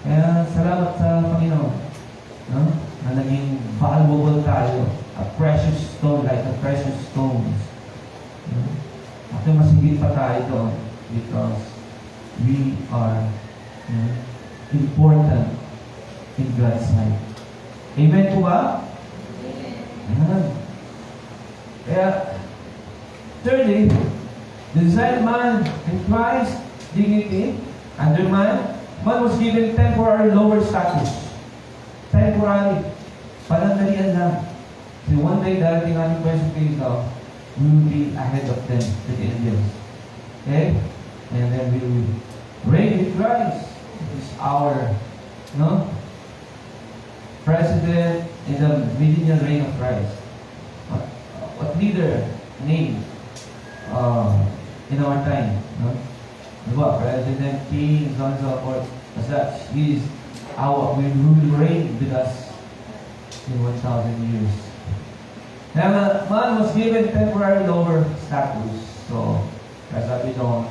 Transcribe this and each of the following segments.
Kaya salamat sa Panginoon, no? Na naging valuable tayo, a precious stone, like a precious stones. No? At mas higit pa tayo doon because we are important in God's sight. Amen po ba? Amen. Kaya, thirdly, the design man in Christ's dignity, under man was given temporary lower status. Temporary. Panandalian lang. So one day, darating natin Yesu Cristo, we will be ahead of them, the angels. Okay? And then we will reign with Christ. Is our, president in the millennial reign of Christ. What leader name in our time? No? Diba? President, king, so on and so forth. As such, he is we will reign with us in 1,000 years. Now, man was given temporary lower status. So, as we know,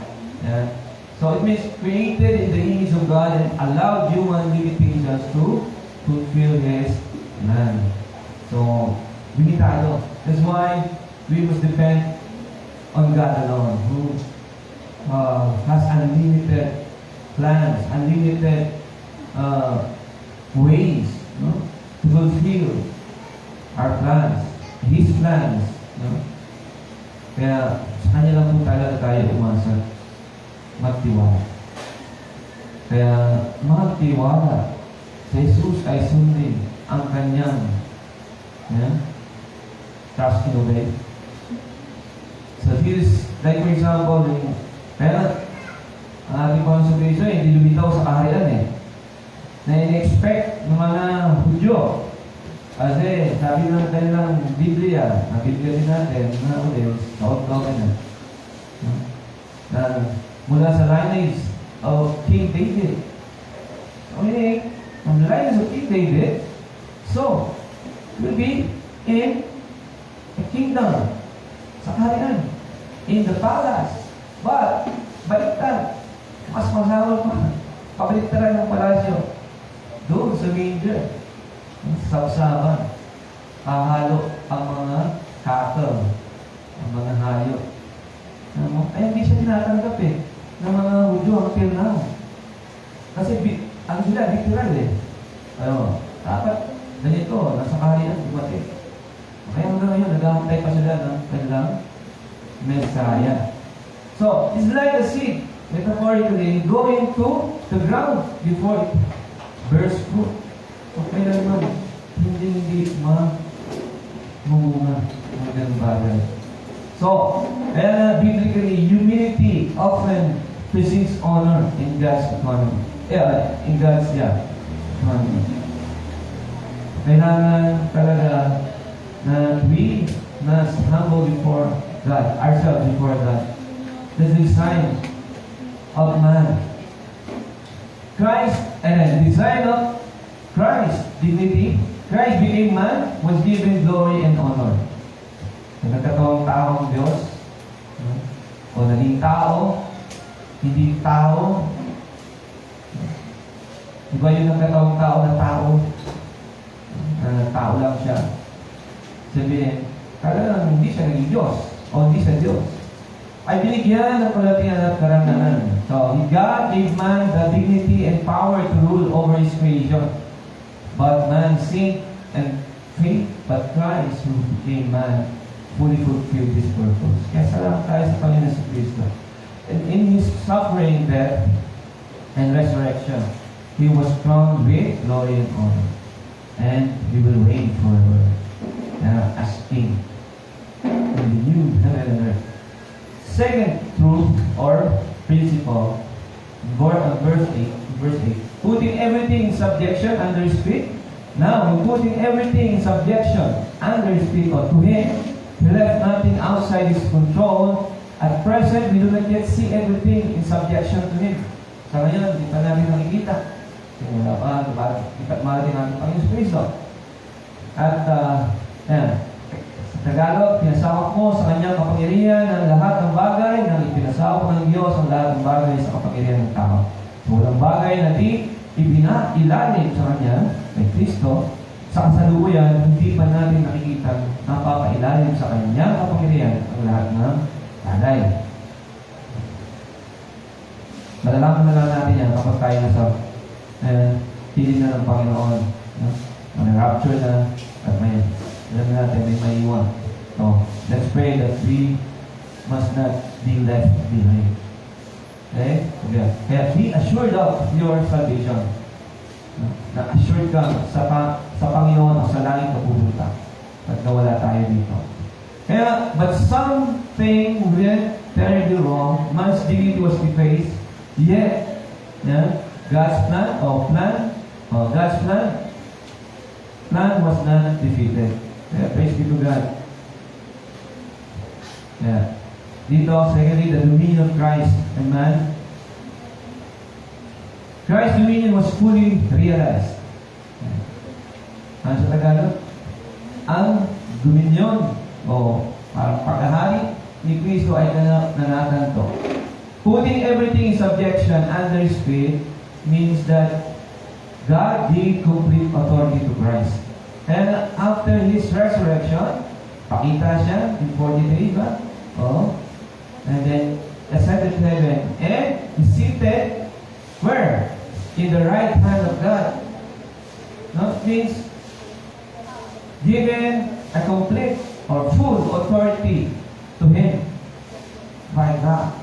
so it means created in the image of God and allowed human limitations to fulfill His plan. So, limitado. That's why we must depend on God alone, who has unlimited plans, unlimited ways to fulfill our plans, His plans. Kaya sa Kanya lang po talaga tayo umasa, magtiwala. Kaya magtiwala sa Jesus ay sundin ang Kanyang trust and obey. So here's, like for example, kaya ang ating Panginoon Kristo hindi lumitaw sa kaharian na in-expect ng mga Hudyo. Kasi sabi ng kanilang Biblia, ang Biblia din natin, na ulit, naot-naot na mula sa lineage of King David. So meaning, from the lineage of King David, so, will be in a kingdom, sa kaharian, in the palace. But, baliktad, mas mahawal pa, pabaliktaran ng palasyo, doon sa manger, sa usapan, hahalo ang mga cattle, ang mga hayop. Ay, hindi siya tinatanggap ng mga Hudyo until now. Kasi, ang sila, literal dapat, ganito, nasa kaharian, dumating. Kaya hanggang ngayon, nag-aantay pa sila ng kanilang Messiah. So, it's like a seed, metaphorically, going to the ground before it bears fruit. So, kailanman, hindi mamunga ng ganang bagay. So, biblically, humility often precedes honor in God's economy. In God's economy. Kailangan talaga na we must humble before God, ourselves before God. This is a sign of man. Christ, and the design of Christ, dignity, Christ became man, was given glory and honor. Nagkatawang tao ang Diyos, o naging tao, hindi tao. Iba yung nagkatawang tao na tao, tao lang siya. Sabihin, talagang hindi siya naging Diyos, o hindi siya Diyos. Ay binigyan ng kalatian at karangalan. So, God gave man the dignity and power to rule over His creation. But man sinned and faith, but Christ who became man fully fulfilled His purpose. Kaya salamat tayo sa Panginoon sa Kristo. And in His suffering, death, and resurrection, He was crowned with glory and honor. And He will reign forever as King in the new heaven and earth. Second truth or principle, verse 8, putting everything in subjection under His feet. Now, in putting everything in subjection under His feet, or to Him, He left nothing outside His control. At present, we do not yet see everything in subjection to Him. Sa ngayon, hindi pa namin nakikita. Wala pa, hindi pa marating namin Panginoon Kristo. At, sa Tagalog, pinasawak mo sa Kanyang kapangyarihan ang lahat ng bagay na ipinasawak ng Diyos ang lahat ng bagay sa kapangyarihan ng tao. So, walang bagay na di ilalim sa Kanya, kay Kristo, sa kasalukuyan, hindi pa natin nakikita napapailalim sa Kanyang kapangyarihan ang lahat ng bagay. Malalaman na lang natin yan kapag tayo nasa piling na ng Panginoon. No? May rapture na at may alam natin may maiwan. So, let's pray that we must not be left behind. Okay? Kaya be assured of your salvation. Na assured ka sa Panginoon o sa langit na pupunta. At nawala tayo dito. Kaya, but something went terribly wrong. Man's dignity was defaced. Yet, God's plan was not defeated. Yeah, praise be to God. Yeah. Dito, secondly, the dominion of Christ and man. Christ's dominion was fully realized. Ano sa Tagalog? Ang dominion o parang paghahari ni Kristo ay nanatanto. Putting everything in subjection under His feet means that God gave complete authority to Christ. And after His resurrection, pakita siya in 40 days, ba? Oh. And then, ascended to heaven. And He's seated, where? In the right hand of God. No? It means, given a complete or full authority to Him by God.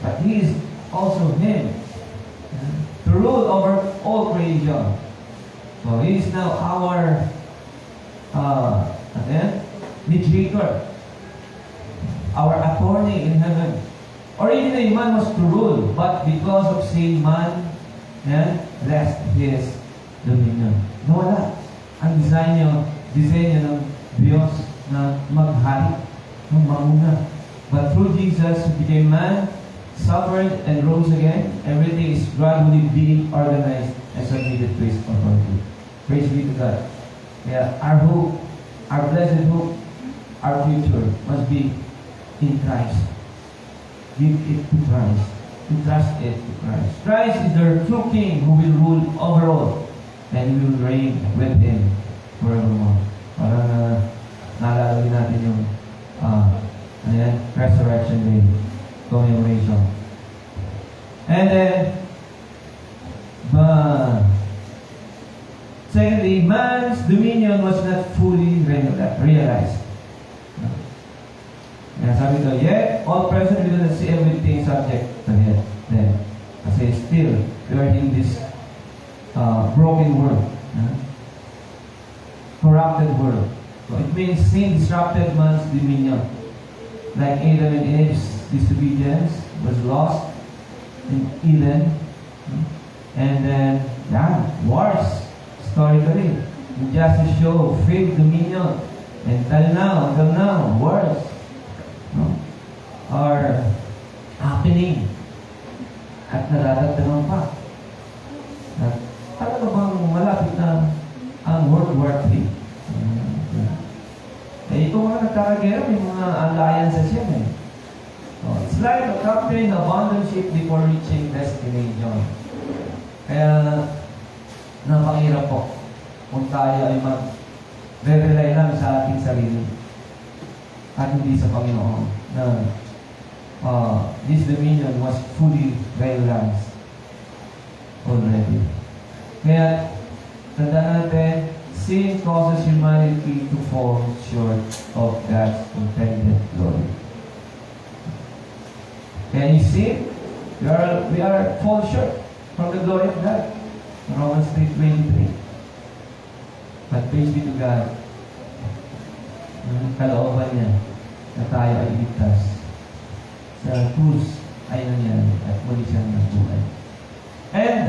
But He is also Him to rule over all creation. So He is now our mediator, our attorney in heaven. Originally, man was to rule, but because of sin, man lost his dominion. Nawala ang disenyo ng Diyos na maghari, ng mamuna. But through Jesus, who became man, suffered and rose again, everything is gradually being organized and submitted to His authority. Praise be to God. Yeah, our hope, our blessed hope, our future must be in Christ. Give it to Christ. Entrust it to Christ. Christ is the true King who will rule over all, and we will reign with Him forevermore. Parang naalala natin yung Resurrection Day commemoration. And then, secondly, man's dominion was not fully realized. Kaya sabi ko, yet all present will not see everything subject to Him. Then, kasi still, we are in this broken world. Corrupted world. So it means sin disrupted man's dominion. Like Adam and Eve's disobedience was lost in Eden. And then, wars. Historically, we just show fake dominion. Until now, wars are happening. At natatagdagan pa. At talaga bang malapit na ang World War III? Ito mga nagkakagera, may mga alliances yan . It's like a captain abandoned ship before reaching destination. Kaya, napakahirap po kung tayo ay mag-rely lang sa ating sarili at hindi sa Panginoon na this dominion was fully realized already. Kaya, tandaan natin, sin causes humanity to fall short of God's intended glory. Can you see? We are fall short from the glory of God. Romans 3:23. But praise be to God, kalooban niya na tayo ay iligtas. Sa krus ay nangyari at muli siyang nabuhay. And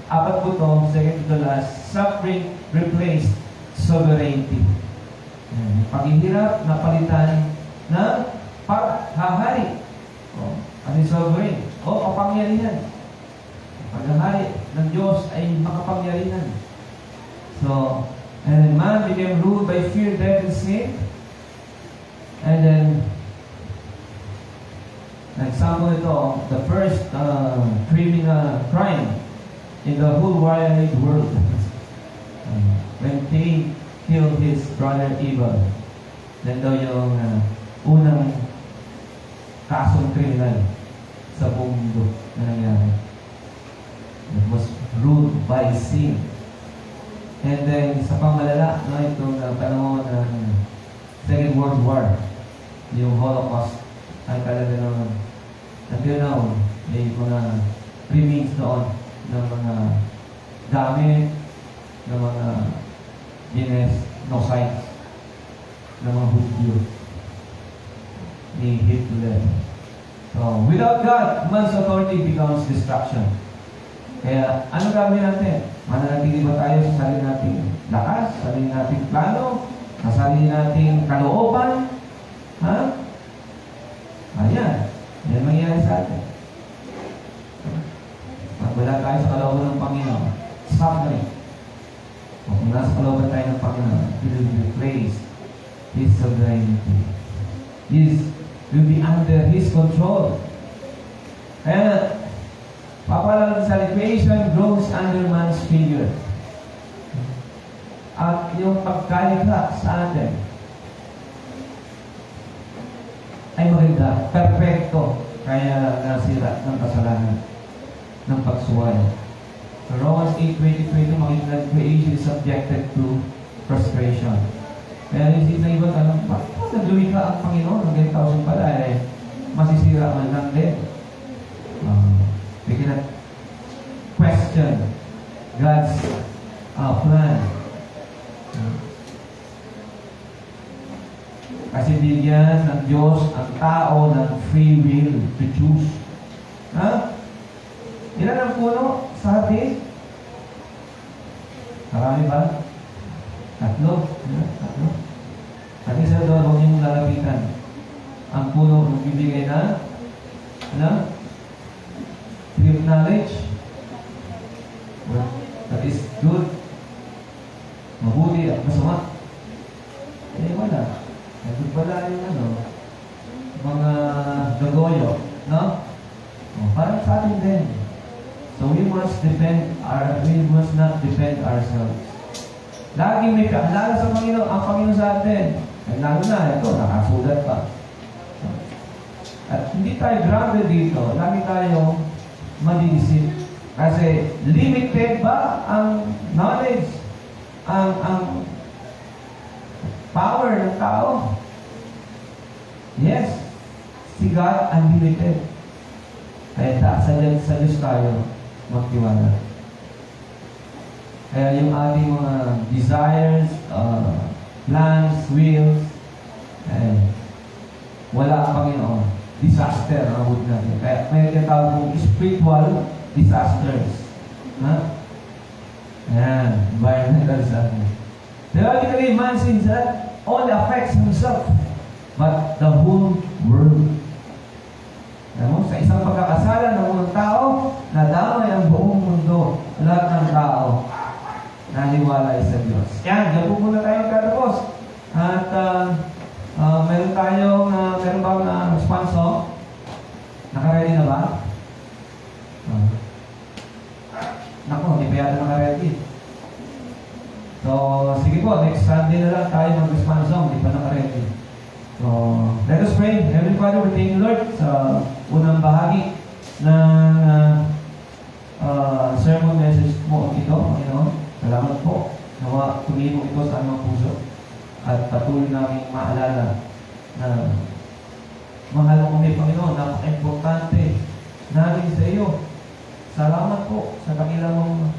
apat po ito, second to last, suffering replaced sovereignty. Paghihirap na palitan ng paghahari. Ano yung sovereign? Kapangyarihan. Paghahari ng Diyos ay makapangyarihan. So, and then man became ruled by fear, death, and sin. And then, an example ito, the first crime in the whole wide world. When Cain killed his brother Abel, yan daw yung unang kasong kriminal sa buong mundo na nangyari. It was ruled by sin. And then, sa pamalala, no, itong panahon ng Second World War, yung Holocaust, ang talaga naman, until now, may mga remains doon ng mga gamit, ng mga genocides, ng mga Hudyo ni Hitler. So, without God, man's authority becomes destruction. Kaya, ano gagawin natin? Mananatili ba tayo sa sarili nating lakas, sa sarili nating plano, sa sarili nating kalooban? Ha? Ayan. Yan mangyayari sa atin. Pag wala tayo sa kalooban ng Panginoon, suffering. Kung nasa kalooban tayo ng Panginoon, He will replace His sovereignty. He will be under His control. Kaya, papalang salvation grows under man's failure. At yung pagkalikha sa atin ay maganda, perfecto, kaya nasira ng kasalanan, ng pagsuway. So Romans 8:20, makikita creation is subjected to frustration. Kaya isip na iba tanong, bakit po nagluwika ang Panginoon ng ganitao siyang pala masisira man lang din? We cannot question God's plan. Kasi bigyan ng Diyos ang tao ng free will to choose. Ha? Ilan ang puno sa hati? Marami ba? Tatlo. Tatlo. At isa doon, huwag niyong lalapitan. Ang puno magbibigay na tree of knowledge. Well, that is good. Mabuti at masama. Wala. Nandun pala yung mga gagoyo, no? Parang sa atin din. So we must not defend ourselves. Lagi may lalo sa Panginoon, ang Panginoon sa atin. Lalo na, ito, nakasulat pa. At hindi tayo grounded dito. Lagi tayo madiisip. Kasi limited ba ang knowledge, ang power ng tao? Yes. Si God unlimited. Kaya sa Diyos tayo magtiwala. Kaya yung ating mga desires, plans, wills, wala ang Panginoon. Disaster ang abot natin. Kaya may tinatawag kong spiritual disasters. Ha? Ayan. Environmental disaster. Theoretically, man sins that only affects himself, but the whole world. Sa isang pagkakasala ng mga tao, nadamay ang buong mundo. Lahat ng tao naniwala sa Diyos. Yan, dyan po muna tayo katapos. At meron tayong, meron bang responso? Nakaready na ba? Naku, hindi pa yata nakaready. So, sige po, next Sunday na lang tayo mag-responso. Hindi pa nakaready. So, let us pray. Heavenly Father, we thank you, Lord, sa unang bahagi ng sermon message mo ito, Panginoon. Salamat po. Nawa tumibok ito sa aming puso at patuloy namin maalala na mahal mo kami, Panginoon. Napaka-importante namin sa iyo. Salamat po sa kanila mong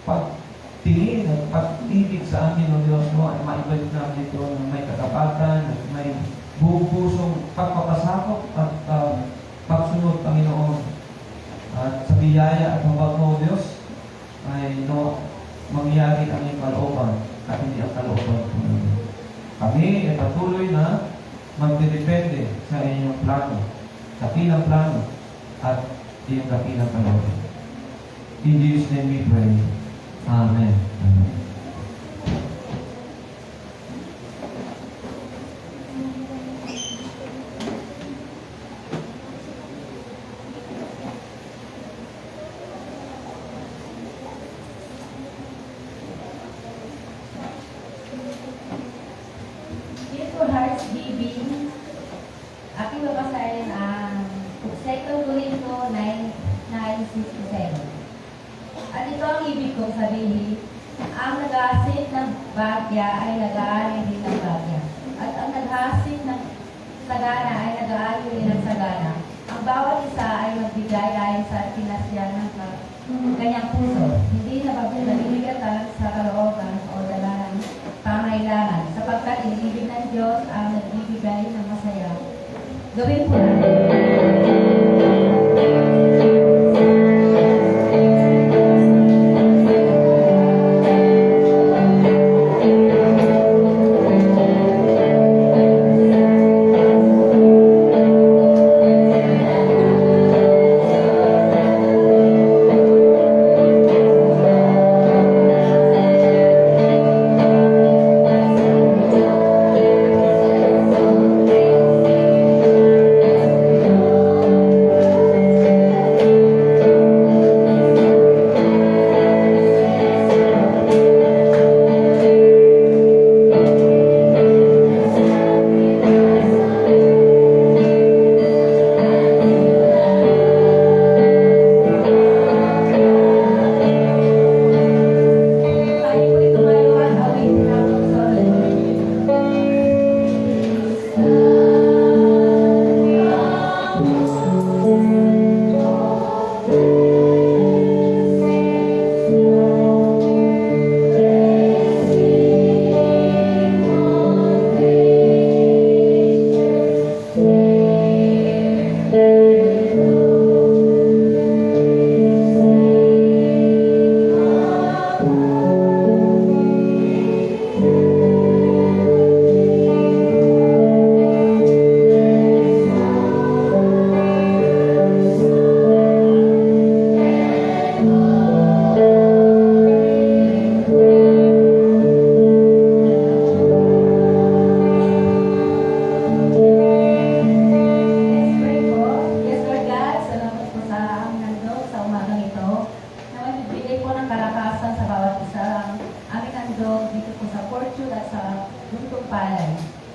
pagtingin at pag-ibig sa amin, O Diyos mo, ay maibalik namin ito ng may katapatan at may buong pusong pagpapasakop at pagsunod, Panginoon. At sa biyaya at habag mo, Diyos, ay mangyari ang iyong kalooban at hindi ang kalooban ko. Kami ay patuloy na magdedepende sa inyong plano, kapilang plano at iyong kapilang kalooban. In Jesus' name we pray. Amen. Amen. Ito ang ibig kong sabihin, ang nag-aasit ng bagya ay nag-aari din ng bagya. At ang nag-aasit ng sagana ay nag-aari din ng sagana. Ang bawat isa ay magbigay ayon sa pinasya ng kanyang puso. Hindi nabibigatan sa kalooban o dala ng pangailangan, sapagkat inibig ng Diyos ang nagbibigay ng masaya. Gawin po natin.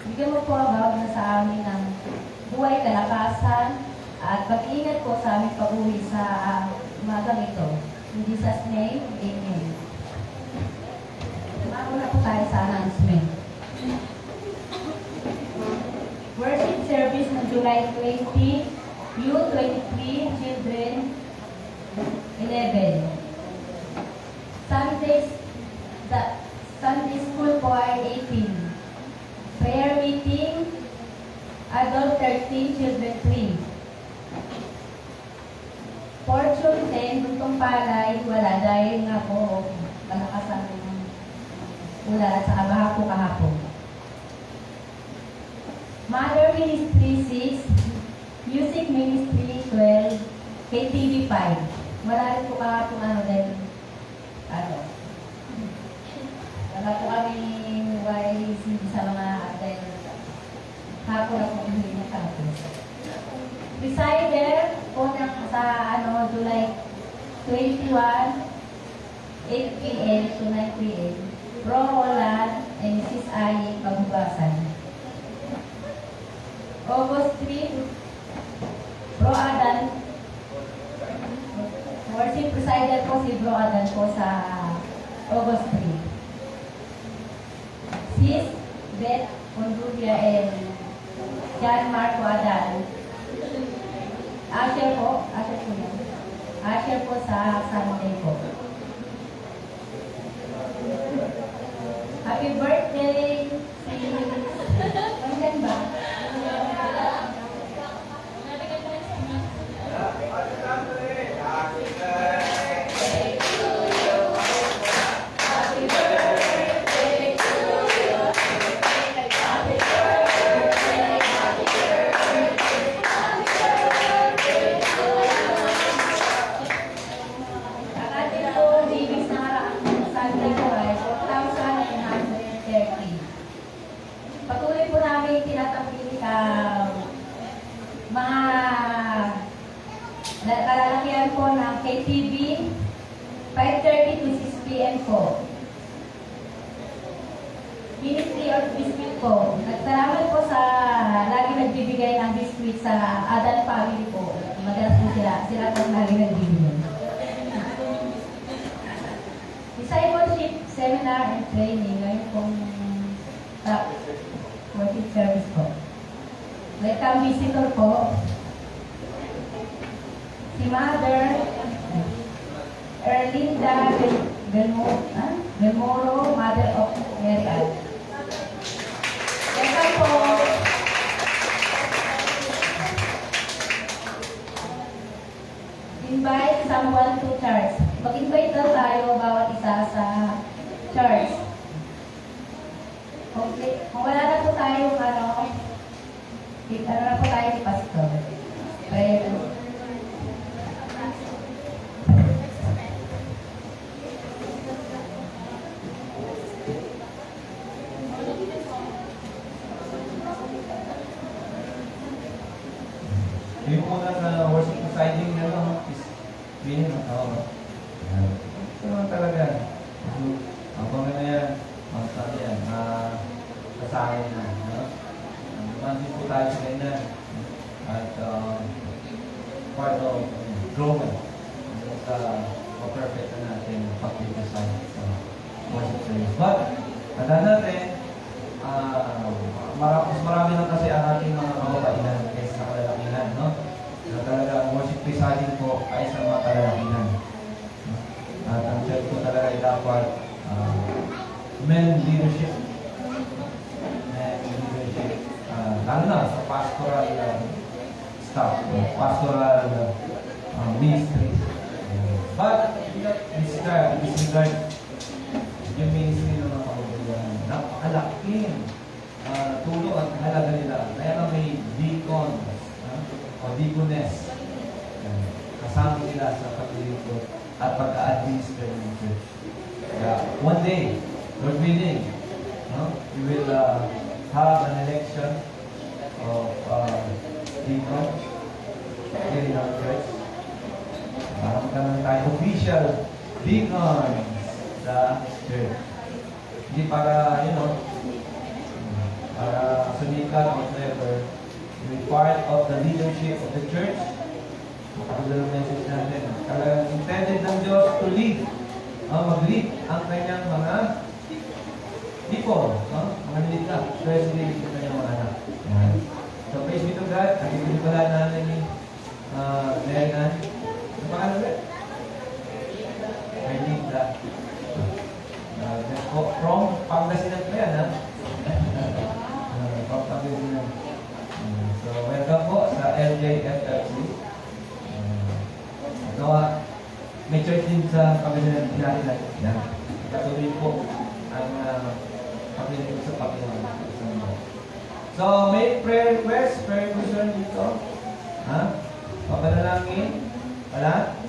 Bigyan mo po ang bawat na sa amin ng buhay, kalakasan, at pag-ingat po sa aming pag-uwi sa umagang ito. In Jesus' name, Amen. Mauna po tayo sa announcement. Worship service ng July 20, Youth 23, Children 11. Sunday school po ay 18. Prayer meeting, adult 13, children 3. Fortune 10, Buntong Palay, wala dahil nga po malakasan ng ulan at saka baha po kahapon. Mother Ministry 6, Music Ministry 12, KTV 5. Wala rin po kahapon dahil wala po kami YC sa mga dahil hapon na po hindi na tapos. Reciter po sa July 21, 8 p.m. to 9 p.m. Bro Roland and Mrs. Ayi Pagbugasan. August 3, Bro Adan. Worship presider po si Bro Adan po sa August 3. Sis Beth Conduria and John Marco Adan. Asher po sa Sunday po. Happy birthday si Panggan ba? Kalalakihan po ng KTV 5:30 to 6 p.m. po. Ministry of Biscuit po. Nagtalaman po sa lagi nagbibigay ng biscuit sa Adan family po. Madalas po sila po lagi nagbibigay. seminar and training ngayon pong top worship service po. Welcome visitor po. Si Mother Erlinda Belmoro, Mother of Mary Ann. Welcome po. Invite someone to church. Mag-invite daw tayo bawat isa sa church. Okay. Kung wala na po tayo, ano na po tayo ni Pastor. Pray po. Yung muna sa worship presiding na lang, is being ito naman talaga. Ang pamilya na yan, ang sabi yan, kasahin na. Mansin po tayo sa ganyan. At part of growing sa perfect na natin pag-design sa worship service. But, tandaan natin, mas marami lang kasi ang ating mga kababaihan kaysa sa kalalakihan, no? So, talaga, ang worship presiding po ay sa mga kalalakihan. At ang church po talaga ay dapat men leadership. Lalo na sa pastoral staff, pastoral ministry. But, disregard yung ministry ng mga kababaihan. Napakalaking tulong at halaga nila. Kaya na may deacon o deaconess. Kasama nila sa paglilingkod at pag-a-administer ng church. Kaya one day, Lord willing, we will have an election of deacons here in our church. Magkaroon tayo official deacons sa church. Hindi para, para sumikat or whatever, be part of the leadership of the church. Makakagulong message natin. Talagang intended ng Diyos to lead, mag-lead ang kanyang mga people, mga nilita, especially yung kanyang mga anak. So, praise be to God. Nagiging pala natin ni Mary Ann. Ano pa ka ulit? Erlinda. From Pangasinan ko yan, Pangasinan. So, welcome po sa LJFFC. May church din sa Pangasinan natin. Yan. Katuloy po ang pagkilingkod sa Panginoon. So, may prayer request, prayer concern dito. Papanalangin. Wala?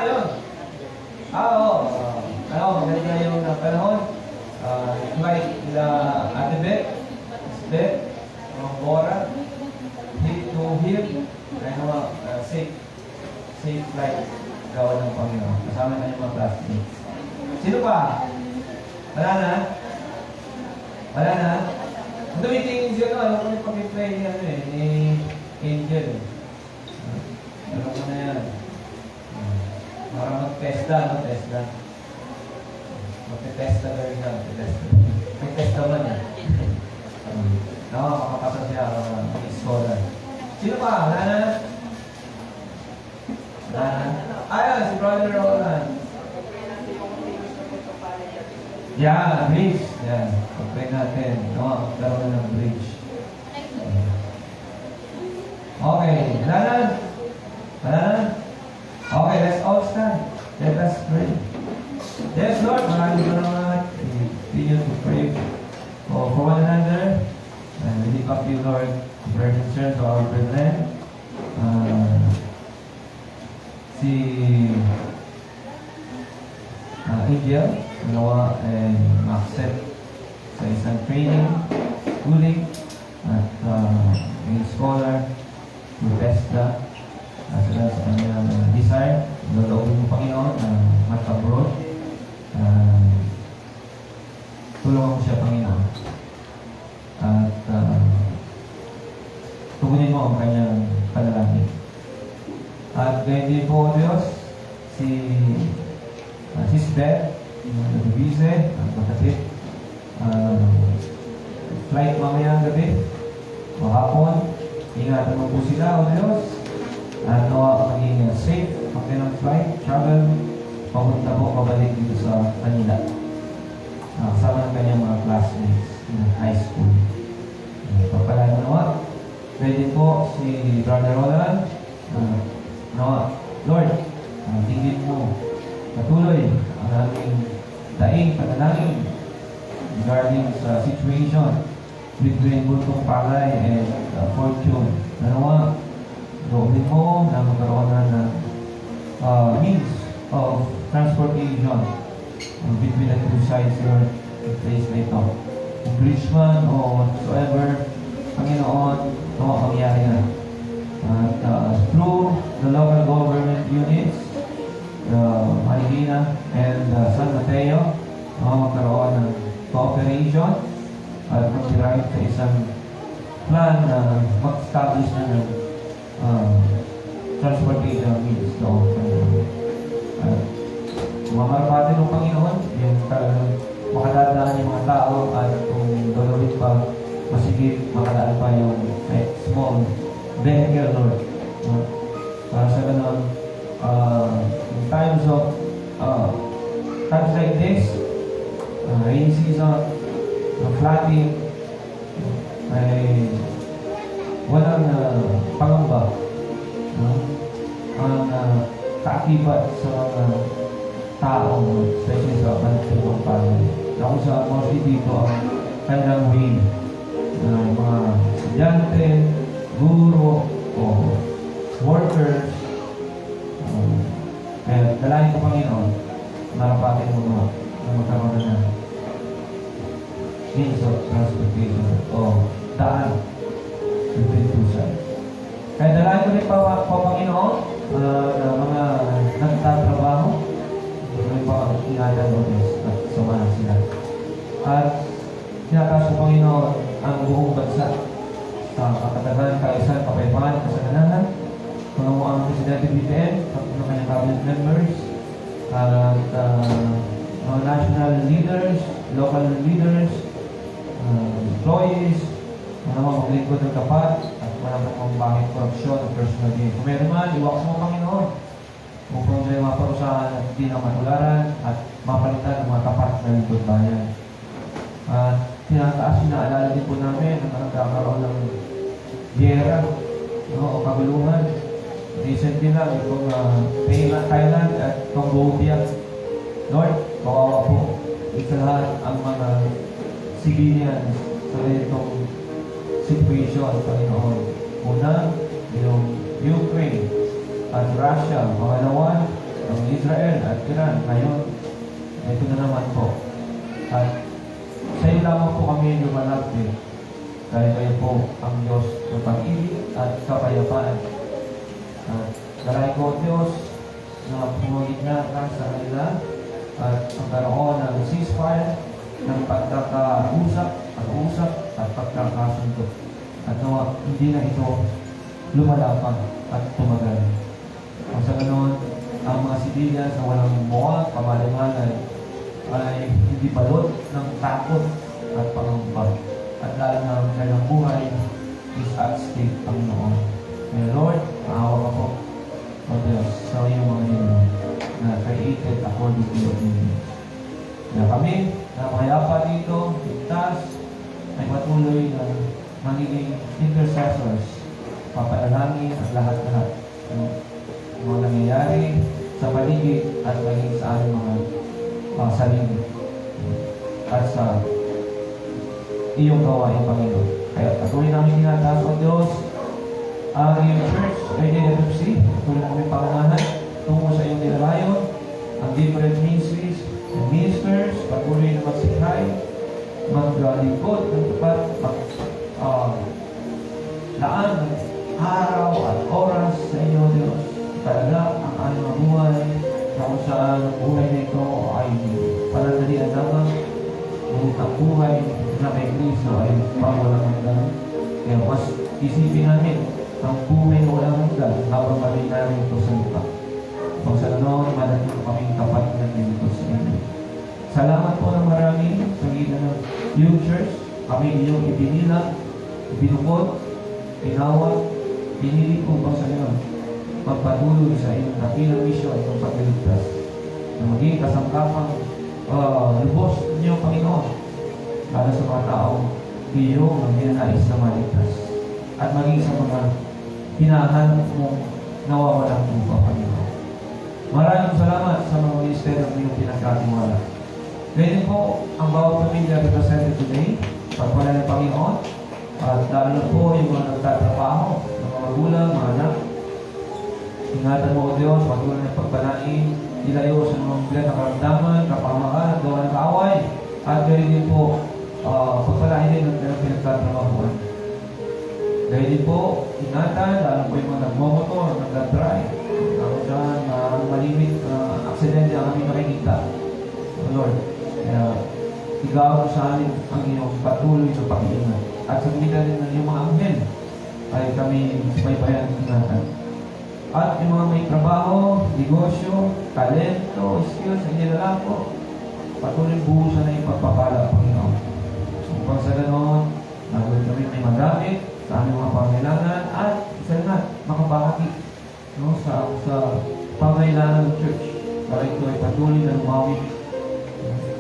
Yun. Oo. Maganda yung panahon. Invite nila Ate Beth, Beth, Bora, to heal, safe flight gawa ng Panginoon. Kasama na yung mga classmates. Sino pa? Wala na? Wala na? Kung tumitingin siya, alam ko yung pag-pray ni Angel. Alam ko na yan. Para mag-testa, Testa. Mag-testa na rin siya, may testa man yan. Makapasa siya, mag-scholar. Sino pa? Wala na? Wala na? Ayun, si Brother Roland. Yeah, bridge. Yan. Pag-pray natin. Magkaroon na ng bridge. Okay. Wala na? Wala na? Okay, let's all stand. Let us pray. Yes, Lord, maraming salamat. We continue to pray for one another. And we lift up you, Lord, prayer concern to our brethren. Si Angel, nawa and accept sa isang training, schooling, at yung scholar, to Besta, sila sa kanyang desire, loloobin mo Panginoon na mag-abroad. Tulungan mo siya, Panginoon. At tugunin mo ang kanyang panalangin. At ganyan din po, Diyos, si Beth, nag-busy, magkatid. Flight mamaya gabi, o hapon, ingatan mo po sila, O Diyos. At maging safe, ng flight, travel, papunta po, pabalik dito sa Manila. Kasama ng kanyang mga classmates in high school. Pagpalain mo nawa. Pwede po si Brother Roland. Lord, tingin mo patuloy ang aming daing panalangin regarding sa situation between Bultong Palay and Fortune. Nawa, loobin mo na magkaroon na ng means of transportation between the two sides here in place na ito. Bridge man o whatsoever, Panginoon, mangyari na. At through the local government units, Marikina and San Mateo, magkaroon ng cooperation at mag-derive sa isang plan na mag-establish na ng transportation means doon. Mamarapati ng Panginoon, yung talagang makadadaan yung mga tao at kung gagawin pa, masigit makadaan pa yung small vehicle, Lord. Para sa ganun, in times like this, rainy season, flooding, ay walang pangamba ang kaakibat sa mga tao, especially sa Bultong Palay. Kung sa mostly dito ang kanilang way, mga estudyante, guro, o workers, kaya dalahin ko Panginoon, marapatin mo na magkaroon na means of transportation o daan between two sides. Kaya dalahin ko rin pa Panginoon na mga nagtatrabaho, may pa-ingatan mo at samahan sila. At sinataas ko Panginoon ang buong bansa sa katagalan, kaisan, kapayapaan, kasalanan, mga ang Presidente BPN, ng kanyang cabinet members, at mga national leaders, local leaders, employees, mga maglingkod ng tapat, at walang pangbahin, korupsyon, at personal gain. Kung meron man, iwaks mo Panginoon, kung problema parusahan at hindi na matularan, at mapalitan ng mga tapat na lingkod bayan. At tinataas, sinaalala din po namin na nagkakaroon ng giyera o kaguluhan. Recently lang, itong Thailand at Cambodia. Lord, kawawa po. Isa lahat ang mga civilians sa itong situation, Panginoon. Una, yung Ukraine at Russia, pangalawa, ang Israel at Iran. Ngayon, ito na naman po. At sa iyo lamang po kami lumalapit. Dahil kayo po ang Diyos ng pag-ibig at kapayapaan. At dalay ko, Diyos, na pumagitna ka sa kanila at ang karoon ng ceasefire, ng pagkakausap at pagkakasundo. At hindi na ito lumalapan at tumagal. Ang sa ganon, ang mga civilians na walang muha, kamalimanan, ay hindi balot ng takot at pangamba. At lalo na ang kanilang buhay is at stake, Panginoon. Kaya Lord, maawa ka po, O Diyos, sa iyong mga nilo na created according to your image. Kaya kami, na mayapa dito, ligtas, ay patuloy na magiging intercessors, papanalangin ang lahat-lahat ng mga nangyayari sa paligid at maging sa aming mga sarili at sa iyong gawain, Panginoon. Kaya patuloy namin tinataas, O Diyos, ang iyong church, IDFC, patuloy namin pangunahan tungo sa iyong nilalayon, ang different ministries and ministers, patuloy na magsikhay, maglingkod ng tapat, laan ng araw at oras sa inyo, Diyos. Talaga ang aming buhay na kung saan ang buhay na ito ay panandalian lamang, ngunit ang buhay na may Kristo ay pangwalang hanggan. Kaya mas isipin namin ang buhay na walang hanggan habang mali namin ito sa lupa. Kung sa ganon, madating kaming tapat na dito sa inyo. yung church, kami inyong ibinila, binukod, tinawag, pinili upang sa inyo magpatuloy sa inyong dakilang misyon ng pagliligtas na maging kasangkapang lubos ninyo, Panginoon, para sa mga taong iyong ninanais na maligtas at maging sa mga hinahanap mong nawawalang lupa, Panginoon. Maraming salamat sa mga ministeryo ng iyong pinagkatiwala. Ganyan po ang bawat pamilya represented today, pagpala ng Panginoon, at lalo na po yung mga nagtatrabaho, ng mga magulang, mga anak. Ingatan mo, O Diyos, patuloy ng pagpalain, ilayo sa mga bilang na karamdaman, kapamakan, gawa ng kaaway, at ganyan din po, pagpalain din ng pinagtatrabahuan. Ganyan din po, ingatan, lalo po yung mga nagmomotor, nagdadrive, ako dyan, malimit aksidente ang aming nakikita. O Lord, kaya igaw mo sa amin ang iyong patuloy na pag-iingat. At sa gamitan din ng iyong mga anghel, ay kami paypayan ng ingatan. At yung mga may trabaho, negosyo, talento, skills, hindi na lang po, patuloy buhusan na yung pagpapala, Panginoon. Upang sa ganon, nagawin kami may magamit sa aming mga pangailangan at isa na, makabahagi sa pangailangan ng church para ito ay patuloy na lumawit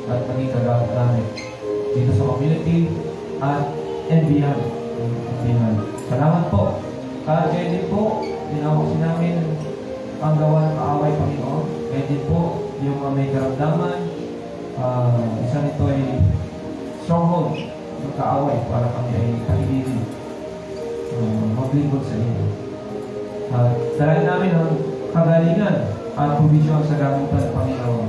at maging kagamit namin dito sa community at beyond. Salamat po. Kaya din po, tinawag namin ang gawa ng kaaway, Panginoon. Kaya din po, yung may karamdaman, isa nito ay stronghold ng kaaway para kami ay kahilin maglingkod sa inyo. Dalayan namin ang kagalingan at provision sa gamutan ng Panginoon.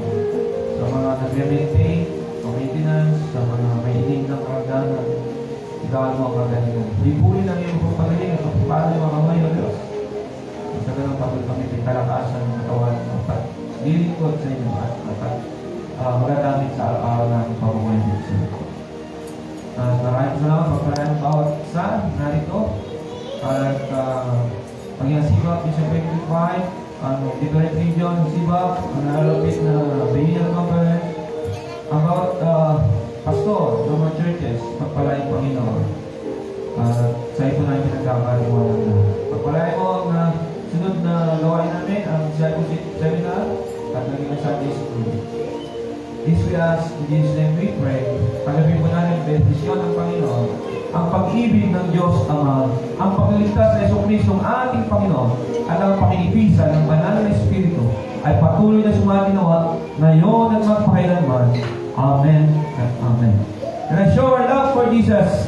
Sa mga nag-maintain, maintenance, sa mga may ining ng karamdaman, ikaw mo ang kagalingan. Lipunin ang iyong pagpagalingan at paano yung mga kamay ng Diyos. Sa ganang patuloy kami pinalakasan ng katawan at lilingkod sa inyo at magagamit sa araw-araw namin pabuhay din sa inyo. Maraming salamat pagpalayan ng bawat isa narito at pag-iasibak yung sa 25 different region, sibak, ang nalalapit na Bayan Conference, ang bawat pastor ng mga churches, pagpalain Panginoon. Sa ito na yung pinagkakaliwanan na. Pagpalain mo ang sunod na gawain namin, ang seminar at naging ang Sunday School. This we ask, in Jesus' name we pray, paglabi po natin ang benedisyon ng Panginoon, ang pag-ibig ng Diyos Ama, ang pagliligtas sa Jesucristo ng ating Panginoon, at ang pakikipisa ng banal na Espiritu ay patuloy na sumatinawa ngayon at magpakailanman. Amen and Amen. And I show our love for Jesus.